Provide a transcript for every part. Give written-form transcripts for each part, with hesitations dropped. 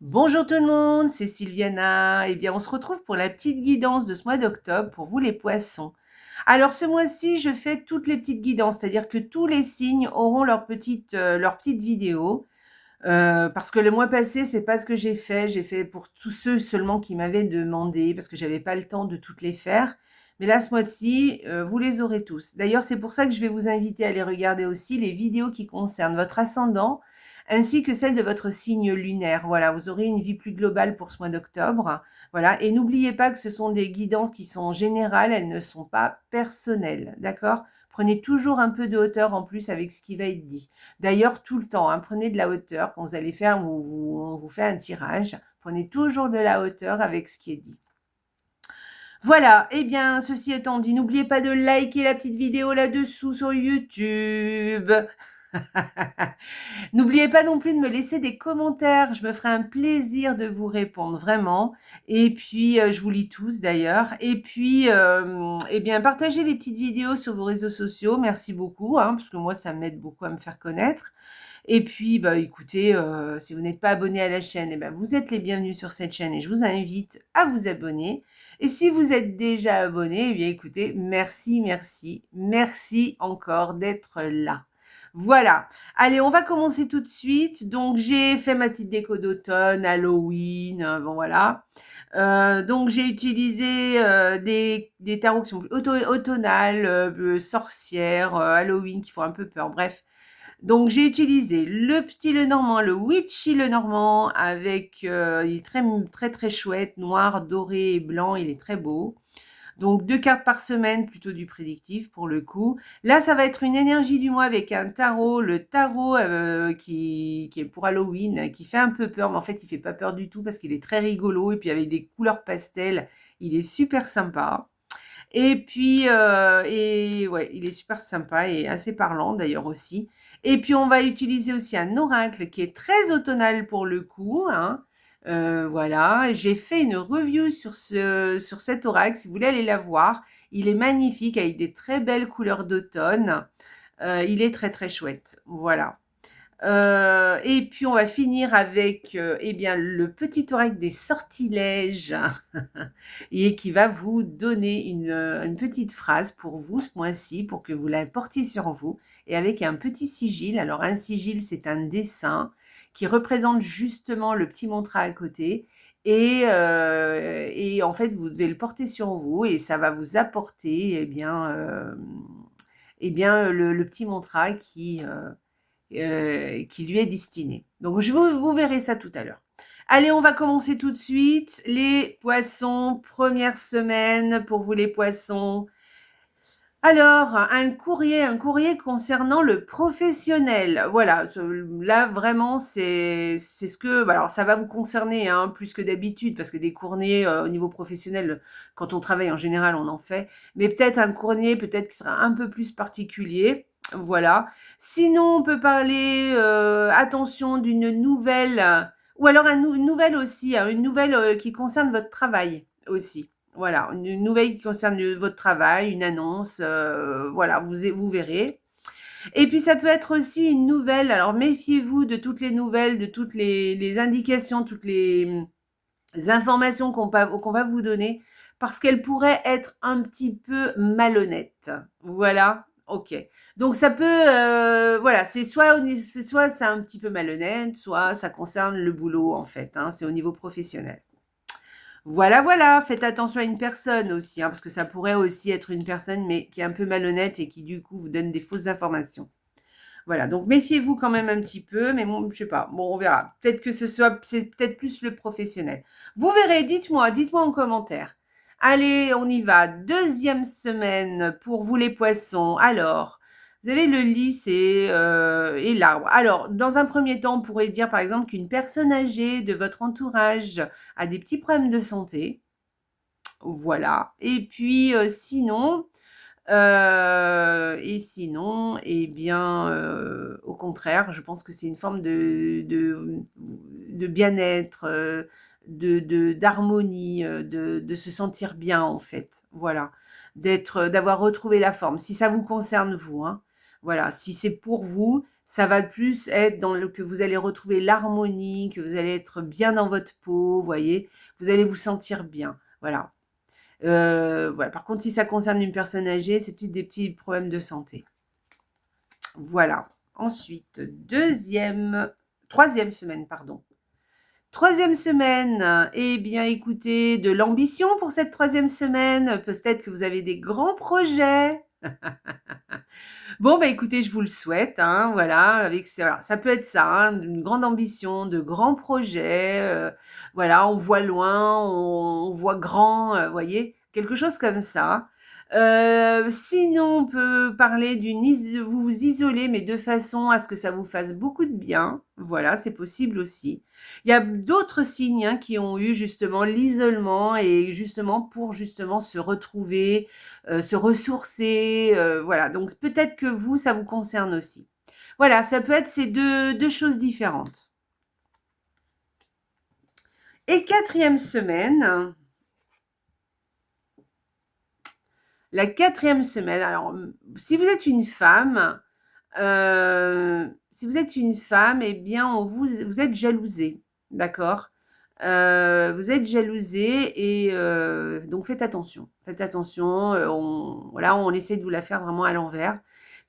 Bonjour tout le monde, c'est Sylviana. Eh bien, on se retrouve pour la petite guidance de ce mois d'octobre pour vous les poissons. Alors, ce mois-ci, je fais toutes les petites guidances, c'est-à-dire que tous les signes auront leur petite vidéo. Parce que le mois passé, c'est pas ce que j'ai fait. J'ai fait pour tous ceux seulement qui m'avaient demandé, parce que j'avais pas le temps de toutes les faire. Mais là, ce mois-ci, vous les aurez tous. D'ailleurs, c'est pour ça que je vais vous inviter à aller regarder aussi les vidéos qui concernent votre ascendant, ainsi que celle de votre signe lunaire. Voilà, vous aurez une vie plus globale pour ce mois d'octobre. Voilà, et n'oubliez pas que ce sont des guidances qui sont générales, elles ne sont pas personnelles. D'accord? Prenez toujours un peu de hauteur en plus avec ce qui va être dit. D'ailleurs, tout le temps, hein, prenez de la hauteur. Quand vous allez faire, on vous fait un tirage. Prenez toujours de la hauteur avec ce qui est dit. Voilà, eh bien, ceci étant dit, n'oubliez pas de liker la petite vidéo là-dessous sur YouTube. N'oubliez pas non plus de me laisser des commentaires, je me ferai un plaisir de vous répondre vraiment. Et puis, je vous lis tous d'ailleurs. Et puis, eh bien, partagez les petites vidéos sur vos réseaux sociaux. Merci beaucoup, hein, parce que moi, ça m'aide beaucoup à me faire connaître. Et puis, bah, écoutez, si vous n'êtes pas abonné à la chaîne, eh ben, vous êtes les bienvenus sur cette chaîne et je vous invite à vous abonner. Et si vous êtes déjà abonné, eh bien, écoutez, merci, merci, merci encore d'être là. Voilà. Allez, on va commencer tout de suite. Donc, j'ai fait ma petite déco d'automne, Halloween, bon voilà. Donc, j'ai utilisé des tarots qui sont automnales, sorcières, Halloween, qui font un peu peur. Bref, donc, j'ai utilisé le petit Lenormand, le Witchy Lenormand, avec, il est très, très, très chouette, noir, doré et blanc, il est très beau. Donc, 2 cartes par semaine, plutôt du prédictif pour le coup. Là, ça va être une énergie du mois avec un tarot, le tarot qui est pour Halloween, qui fait un peu peur, mais en fait, il fait pas peur du tout parce qu'il est très rigolo et puis avec des couleurs pastel, il est super sympa. Et puis, et ouais, il est super sympa et assez parlant d'ailleurs aussi. Et puis, on va utiliser aussi un oracle qui est très automnal pour le coup, hein. Voilà, j'ai fait une review sur cet oracle. Si vous voulez aller la voir, il est magnifique avec des très belles couleurs d'automne. Il est très très chouette. Voilà. Et puis on va finir avec eh bien le petit oracle des sortilèges et qui va vous donner une petite phrase pour vous ce mois-ci pour que vous la portiez sur vous et avec un petit sigil. Alors un sigil, c'est un dessin qui représente justement le petit mantra à côté et en fait vous devez le porter sur vous et ça va vous apporter le petit mantra qui lui est destiné. Donc, vous verrez ça tout à l'heure. Allez, on va commencer tout de suite. Les poissons, première semaine pour vous les poissons. Alors, un courrier concernant le professionnel. Voilà, là vraiment, c'est ce que. Alors, ça va vous concerner hein, plus que d'habitude, parce que des courriers au niveau professionnel, quand on travaille en général, on en fait. Mais peut-être un courrier, peut-être qui sera un peu plus particulier. Voilà. Sinon, on peut parler, attention, d'une nouvelle, ou alors une nouvelle aussi, hein, une nouvelle qui concerne votre travail aussi. Voilà, une nouvelle qui concerne votre travail, une annonce, voilà, vous verrez. Et puis ça peut être aussi une nouvelle, alors méfiez-vous de toutes les nouvelles, de toutes les indications, toutes les informations qu'on va vous donner, parce qu'elles pourraient être un petit peu malhonnêtes. Voilà, ok. Donc ça peut, voilà, soit c'est un petit peu malhonnête, soit ça concerne le boulot en fait, hein, c'est au niveau professionnel. Voilà, voilà, faites attention à une personne aussi, hein, parce que ça pourrait aussi être une personne, mais qui est un peu malhonnête et qui du coup vous donne des fausses informations. Voilà, donc méfiez-vous quand même un petit peu, mais bon, je sais pas, bon, on verra. Peut-être que c'est peut-être plus le professionnel. Vous verrez, dites-moi en commentaire. Allez, on y va. Deuxième semaine pour vous les poissons. Alors, vous avez le lys et l'arbre. Alors, dans un premier temps, on pourrait dire par exemple qu'une personne âgée de votre entourage a des petits problèmes de santé. Voilà. Et puis, sinon, eh bien, au contraire, je pense que c'est une forme de bien-être, d'harmonie, de se sentir bien en fait. Voilà, d'avoir retrouvé la forme. Si ça vous concerne vous, hein. Voilà, si c'est pour vous, Ça va plus être dans le que vous allez retrouver l'harmonie, que vous allez être bien dans votre peau, vous voyez? Vous allez vous sentir bien, voilà. Voilà. Par contre, si ça concerne une personne âgée, c'est peut-être des petits problèmes de santé. Voilà. Ensuite, troisième semaine, pardon. Troisième semaine, eh bien écoutez, de l'ambition pour cette troisième semaine. Peut-être que vous avez des grands projets. Bon, bah écoutez, je vous le souhaite, hein, voilà, avec alors, ça peut être ça, hein, une grande ambition, de grands projets, voilà, on voit loin, on voit grand, voyez, quelque chose comme ça. Sinon, on peut parler vous vous isolez, mais de façon à ce que ça vous fasse beaucoup de bien. Voilà, c'est possible aussi. Il y a d'autres signes hein, qui ont eu justement l'isolement et justement pour justement se retrouver, se ressourcer, voilà. Donc peut-être que vous, ça vous concerne aussi. Voilà, ça peut être ces deux choses différentes. Et quatrième semaine, la quatrième semaine, alors si vous êtes une femme, eh bien vous êtes jalousée, d'accord? Vous êtes jalousée et donc faites attention. Faites attention, on essaie de vous la faire vraiment à l'envers.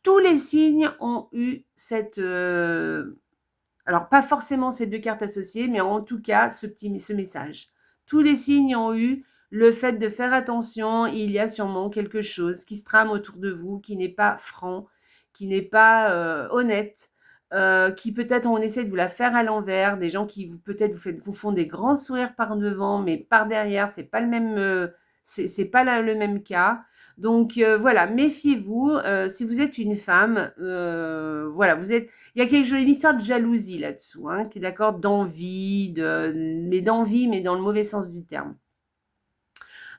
Tous les signes ont eu cette, alors pas forcément ces 2 cartes associées, mais en tout cas ce message. Tous les signes ont eu le fait de faire attention, il y a sûrement quelque chose qui se trame autour de vous, qui n'est pas franc, qui n'est pas, honnête, qui peut-être on essaie de vous la faire à l'envers, des gens qui peut-être vous font des grands sourires par devant, mais par derrière, c'est pas le même, c'est pas le même cas. Donc voilà, méfiez-vous, si vous êtes une femme, voilà, il y a quelque chose, une histoire de jalousie là-dessous, hein, qui est d'accord, d'envie, mais dans le mauvais sens du terme.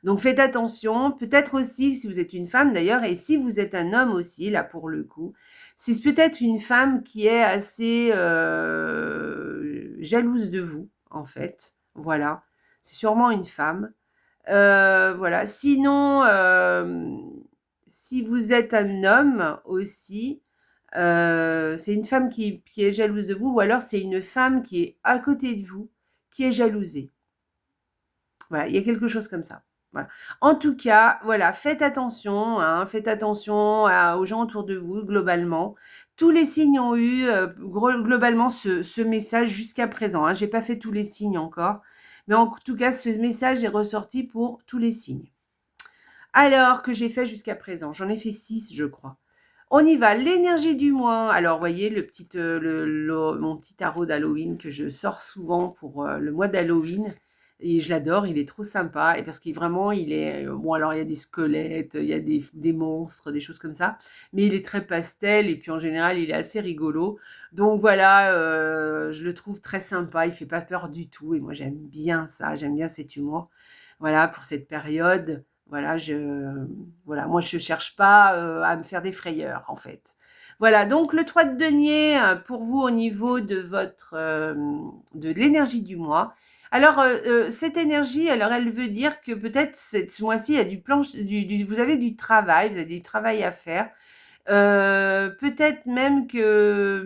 Donc faites attention, peut-être aussi si vous êtes une femme d'ailleurs, et si vous êtes un homme aussi, là pour le coup, c'est peut-être une femme qui est assez jalouse de vous, en fait. Voilà, c'est sûrement une femme. Voilà, sinon, si vous êtes un homme aussi, c'est une femme qui est jalouse de vous, ou alors c'est une femme qui est à côté de vous, qui est jalousée. Voilà, il y a quelque chose comme ça. Voilà. En tout cas, voilà, faites attention, hein, faites attention aux gens autour de vous, globalement. Tous les signes ont eu globalement ce message jusqu'à présent. Hein. Je n'ai pas fait tous les signes encore, mais en tout cas, ce message est ressorti pour tous les signes. Alors que j'ai fait jusqu'à présent, j'en ai fait 6, je crois. On y va, l'énergie du mois. Alors, voyez, mon petit tarot d'Halloween que je sors souvent pour le mois d'Halloween. Et je l'adore, il est trop sympa. Et parce qu'il vraiment, il est... Bon, alors, il y a des squelettes, il y a des monstres, des choses comme ça. Mais il est très pastel. Et puis, en général, il est assez rigolo. Donc, voilà, je le trouve très sympa. Il fait pas peur du tout. Et moi, j'aime bien ça. J'aime bien cet humour. Voilà, pour cette période. Voilà, moi, je cherche pas à me faire des frayeurs, en fait. Voilà, donc le 3 de denier pour vous au niveau de de l'énergie du mois. Alors, cette énergie, alors elle veut dire que peut-être ce mois-ci, il y a vous avez du travail, vous avez du travail à faire. Peut-être même que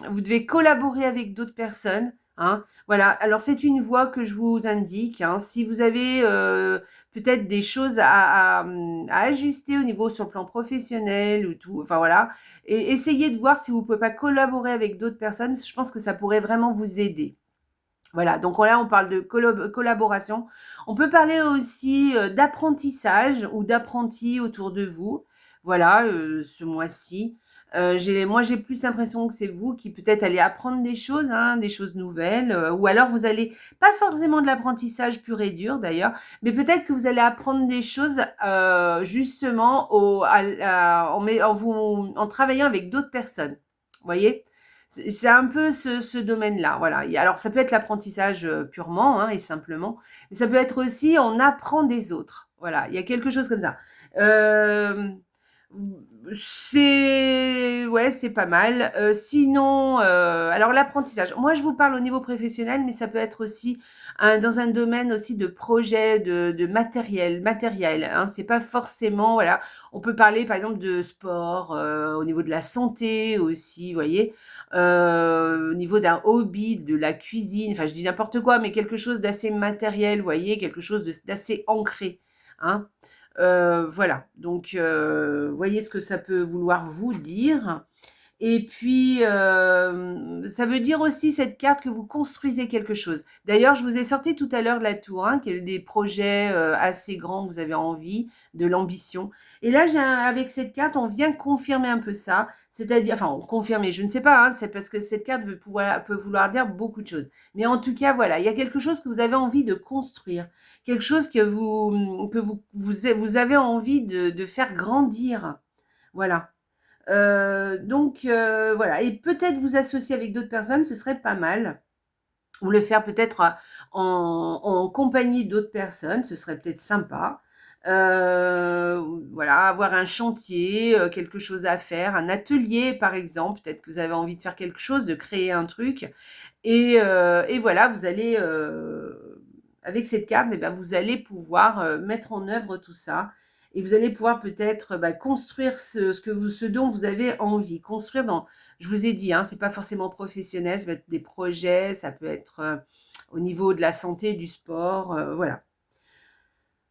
vous devez collaborer avec d'autres personnes. Hein. Voilà, alors c'est une voie que je vous indique. Hein. Si vous avez peut-être des choses à ajuster au niveau sur le plan professionnel ou tout, enfin voilà, et essayez de voir si vous ne pouvez pas collaborer avec d'autres personnes. Je pense que ça pourrait vraiment vous aider. Voilà, donc là, on parle de collaboration. On peut parler aussi d'apprentissage ou d'apprentis autour de vous. Voilà, ce mois-ci. Moi, j'ai plus l'impression que c'est vous qui peut-être allez apprendre des choses, hein, des choses nouvelles. Ou alors, vous allez, pas forcément de l'apprentissage pur et dur d'ailleurs, mais peut-être que vous allez apprendre des choses justement en travaillant avec d'autres personnes. Vous voyez ? C'est un peu ce domaine-là, voilà. Alors, ça peut être l'apprentissage purement hein, et simplement, mais ça peut être aussi on apprend des autres. Voilà, il y a quelque chose comme ça. Ouais, c'est pas mal. Sinon, alors l'apprentissage. Moi, je vous parle au niveau professionnel, mais ça peut être aussi dans un domaine aussi de projet, de matériel, hein. C'est pas forcément, voilà. On peut parler par exemple de sport, au niveau de la santé aussi, vous voyez. Au niveau d'un hobby, de la cuisine. Enfin, je dis n'importe quoi, mais quelque chose d'assez matériel, vous voyez, quelque chose d'assez ancré, hein. Voilà, donc voyez ce que ça peut vouloir vous dire. Et puis, ça veut dire aussi cette carte que vous construisez quelque chose. D'ailleurs, je vous ai sorti tout à l'heure la tour, hein, qui est des projets assez grands, vous avez envie, de l'ambition. Et là, avec cette carte, on vient confirmer un peu ça. C'est-à-dire, enfin, confirmer, je ne sais pas, hein, c'est parce que cette carte peut vouloir dire beaucoup de choses. Mais en tout cas, voilà, il y a quelque chose que vous avez envie de construire, quelque chose que vous avez envie de faire grandir. Voilà. Donc voilà, et peut-être vous associer avec d'autres personnes, ce serait pas mal. Ou le faire peut-être en compagnie d'autres personnes, ce serait peut-être sympa. Voilà, avoir un chantier, quelque chose à faire, un atelier par exemple, peut-être que vous avez envie de faire quelque chose, de créer un truc. Et voilà, vous allez, avec cette carte, eh ben, vous allez pouvoir mettre en œuvre tout ça. Et vous allez pouvoir peut-être construire ce dont vous avez envie. Construire dans, je vous ai dit, hein, c'est pas forcément professionnel, ça peut être des projets, ça peut être au niveau de la santé, du sport, voilà.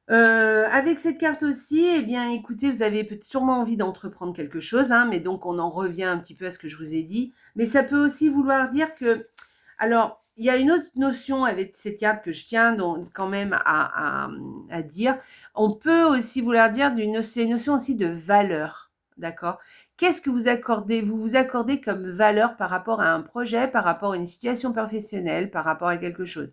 Avec cette carte aussi, eh bien, écoutez, vous avez sûrement envie d'entreprendre quelque chose, hein, mais donc on en revient un petit peu à ce que je vous ai dit. Mais ça peut aussi vouloir dire que, alors, il y a une autre notion avec cette carte que je tiens donc, quand même à dire. On peut aussi vouloir dire c'est une notion aussi de valeur, d'accord? Qu'est-ce que vous vous accordez comme valeur par rapport à un projet, par rapport à une situation professionnelle, par rapport à quelque chose?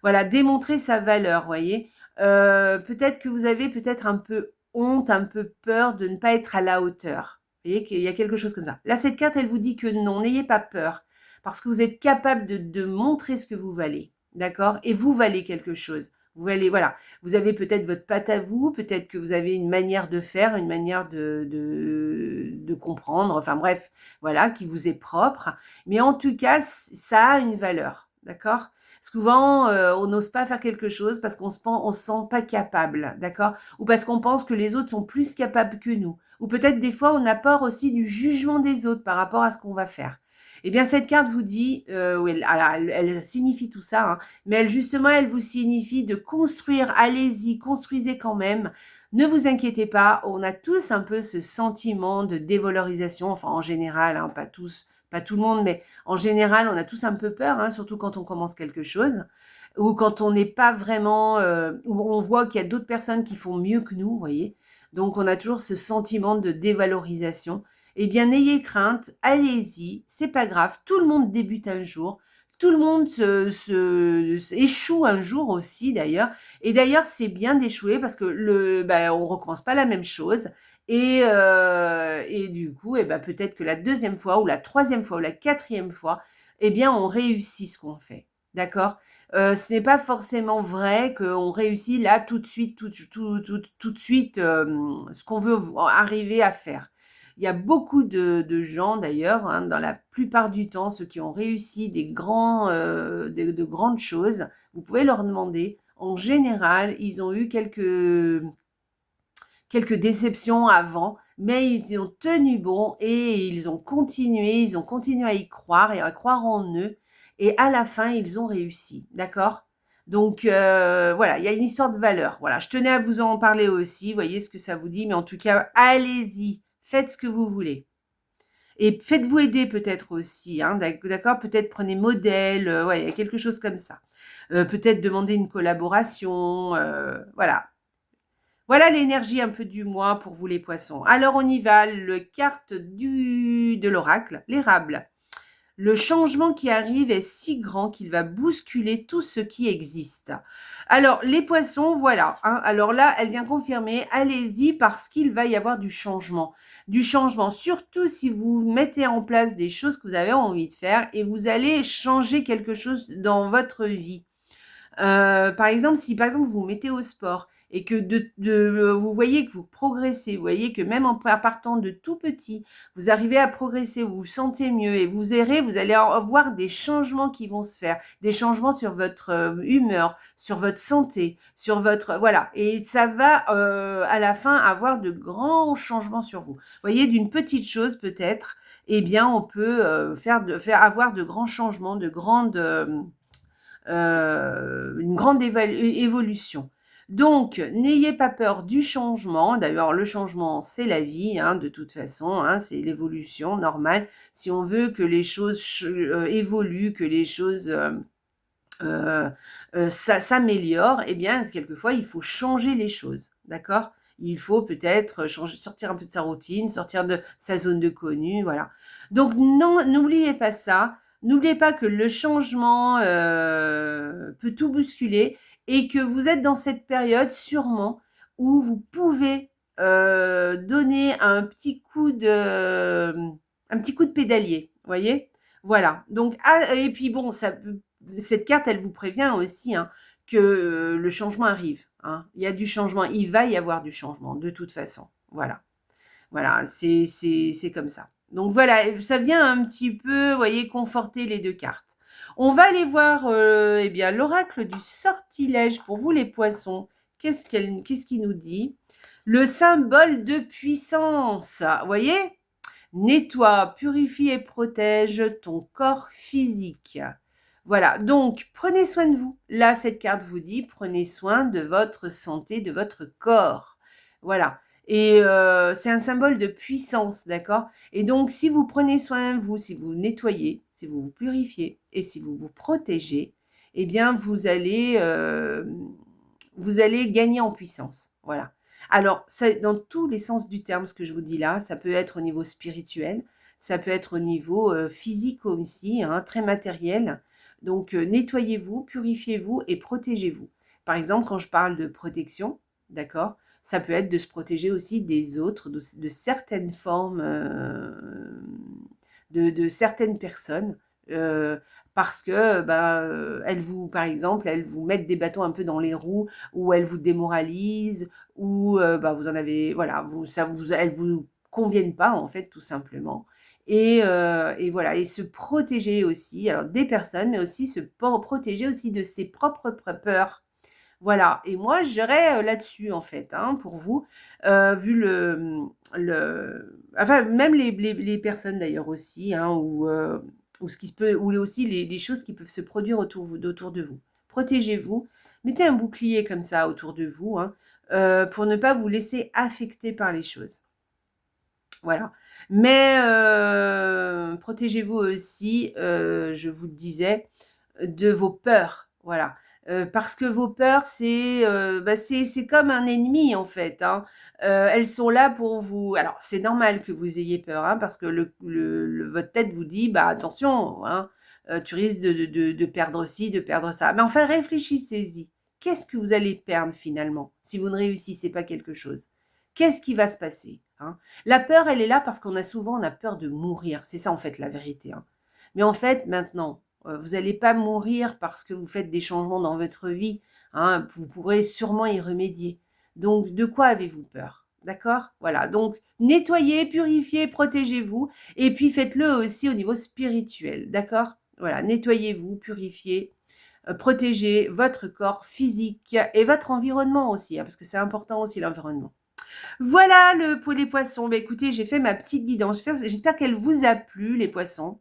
Voilà, démontrer sa valeur, voyez? Peut-être que vous avez peut-être un peu honte, un peu peur de ne pas être à la hauteur. Vous voyez qu'il y a quelque chose comme ça. Là, cette carte, elle vous dit que non, n'ayez pas peur, parce que vous êtes capable de montrer ce que vous valez, d'accord? Et vous valez quelque chose. Vous valez, voilà. Vous avez peut-être votre patte à vous, peut-être que vous avez une manière de faire, une manière de comprendre, enfin bref, voilà, qui vous est propre. Mais en tout cas, ça a une valeur, d'accord? Souvent, on n'ose pas faire quelque chose parce on se sent pas capable, d'accord? Ou parce qu'on pense que les autres sont plus capables que nous. Ou peut-être des fois, on a peur aussi du jugement des autres par rapport à ce qu'on va faire. Eh bien, cette carte vous dit, oui, elle signifie tout ça, hein, mais justement, elle vous signifie de construire. Allez-y, construisez quand même. Ne vous inquiétez pas, on a tous un peu ce sentiment de dévalorisation, enfin en général, hein, pas tous, pas tout le monde, mais en général, on a tous un peu peur, hein, surtout quand on commence quelque chose, ou quand on n'est pas vraiment, où on voit qu'il y a d'autres personnes qui font mieux que nous, vous voyez. Donc, on a toujours ce sentiment de dévalorisation. Eh bien, n'ayez crainte, allez-y, c'est pas grave. Tout le monde débute un jour. Tout le monde échoue un jour aussi, d'ailleurs. Et d'ailleurs, c'est bien d'échouer parce que on recommence pas la même chose. Et du coup, peut-être que la deuxième fois ou la troisième fois ou la quatrième fois, eh bien, on réussit ce qu'on fait. D'accord? Ce n'est pas forcément vrai qu'on réussit là tout de suite, tout de suite, ce qu'on veut arriver à faire. Il y a beaucoup de gens d'ailleurs, hein, dans la plupart du temps, ceux qui ont réussi de grandes choses, vous pouvez leur demander. En général, ils ont eu quelques déceptions avant, mais ils ont tenu bon et ils ont continué à y croire et à croire en eux. Et à la fin, ils ont réussi, d'accord? Donc voilà, il y a une histoire de valeur. Voilà, je tenais à vous en parler aussi, voyez ce que ça vous dit, mais en tout cas, allez-y, faites ce que vous voulez. Et faites-vous aider peut-être aussi, hein, d'accord? Peut-être prenez modèle, ouais, il y a quelque chose comme ça. Peut-être demander une collaboration, voilà. Voilà l'énergie un peu du mois pour vous les poissons. Alors on y va, le carte de l'oracle, l'érable. Le changement qui arrive est si grand qu'il va bousculer tout ce qui existe. Alors les poissons, voilà, hein, alors là elle vient confirmer, allez-y parce qu'il va y avoir du changement. Du changement, surtout si vous mettez en place des choses que vous avez envie de faire et vous allez changer quelque chose dans votre vie. Par exemple, si par exemple vous vous mettez au sport et que vous voyez que vous progressez, vous voyez que même en partant de tout petit, vous arrivez à progresser, vous vous sentez mieux et vous errez, vous allez avoir des changements qui vont se faire, des changements sur votre humeur, sur votre santé, sur votre... Voilà, et ça va à la fin avoir de grands changements sur vous. Vous voyez, d'une petite chose peut-être, eh bien, on peut avoir de grands changements, une grande évolution. Donc, n'ayez pas peur du changement. D'ailleurs, le changement, c'est la vie, hein, de toute façon, hein, c'est l'évolution normale. Si on veut que les choses évoluent, que les choses s'améliorent, eh bien, quelquefois, il faut changer les choses, d'accord? Il faut peut-être sortir un peu de sa routine, sortir de sa zone de connu, voilà. Donc, non, n'oubliez pas ça. N'oubliez pas que le changement peut tout bousculer et que vous êtes dans cette période sûrement où vous pouvez donner un petit coup de pédalier, voyez? Voilà. Donc, et puis bon, cette carte, elle vous prévient aussi, hein, que le changement arrive, hein. Il y a du changement, il va y avoir du changement de toute façon. Voilà. Voilà, c'est comme ça. Donc voilà, ça vient un petit peu, vous voyez, conforter les deux cartes. On va aller voir eh bien, l'oracle du sortilège pour vous les poissons. Qu'est-ce qu'il nous dit? Le symbole de puissance. Vous voyez? Nettoie, purifie et protège ton corps physique. Voilà, donc prenez soin de vous. Là, cette carte vous dit, prenez soin de votre santé, de votre corps. Voilà. Et c'est un symbole de puissance, d'accord? Et donc, si vous prenez soin de vous, si vous nettoyez, si vous vous purifiez et si vous vous protégez, eh bien, vous allez gagner en puissance. Voilà. Alors, ça, dans tous les sens du terme, ce que je vous dis là, ça peut être au niveau spirituel, ça peut être au niveau physique aussi, hein, très matériel. Donc, nettoyez-vous, purifiez-vous et protégez-vous. Par exemple, quand je parle de protection, d'accord, ça peut être de se protéger aussi des autres, de certaines formes, de certaines personnes, parce que, par exemple, elles vous mettent des bâtons un peu dans les roues, ou elles vous démoralisent, ou vous en avez, voilà, elles vous conviennent pas en fait, tout simplement. Et voilà, et se protéger aussi, alors des personnes, mais aussi se protéger aussi de ses propres peurs. Voilà, et moi je dirais là-dessus en fait, hein, pour vous, vu enfin même les personnes d'ailleurs aussi, hein, ou ce qui se peut, ou aussi les choses qui peuvent se produire autour de vous. Protégez-vous, mettez un bouclier comme ça autour de vous, hein, pour ne pas vous laisser affecter par les choses. Voilà. Mais protégez-vous aussi, je vous le disais, de vos peurs. Voilà. Parce que vos peurs, c'est comme un ennemi en fait, hein. Elles sont là pour vous. Alors, c'est normal que vous ayez peur, hein, parce que votre tête vous dit, bah attention, hein, tu risques de perdre ci, de perdre ça. Mais enfin, réfléchissez-y. Qu'est-ce que vous allez perdre finalement si vous ne réussissez pas quelque chose? Qu'est-ce qui va se passer, hein? La peur, elle est là parce on a peur de mourir. C'est ça en fait la vérité, hein. Mais en fait, maintenant, vous n'allez pas mourir parce que vous faites des changements dans votre vie, hein. Vous pourrez sûrement y remédier. Donc, de quoi avez-vous peur? D'accord? Voilà. Donc, nettoyez, purifiez, protégez-vous. Et puis, faites-le aussi au niveau spirituel. D'accord? Voilà. Nettoyez-vous, purifiez, protégez votre corps physique et votre environnement aussi, hein, parce que c'est important aussi l'environnement. Voilà pour les poissons. Bah, écoutez, j'ai fait ma petite guidance. J'espère qu'elle vous a plu, les poissons.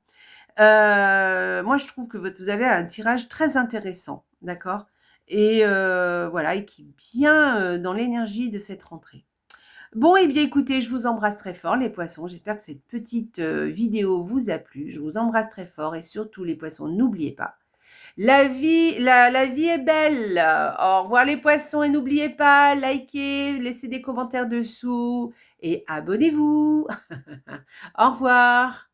Moi, je trouve que vous avez un tirage très intéressant, d'accord? Et voilà, et qui est bien dans l'énergie de cette rentrée. Bon, eh bien, écoutez, je vous embrasse très fort, les poissons. J'espère que cette petite vidéo vous a plu. Je vous embrasse très fort et surtout, les poissons, n'oubliez pas, la vie est belle. Au revoir les poissons et n'oubliez pas, likez, laissez des commentaires dessous et abonnez-vous. Au revoir.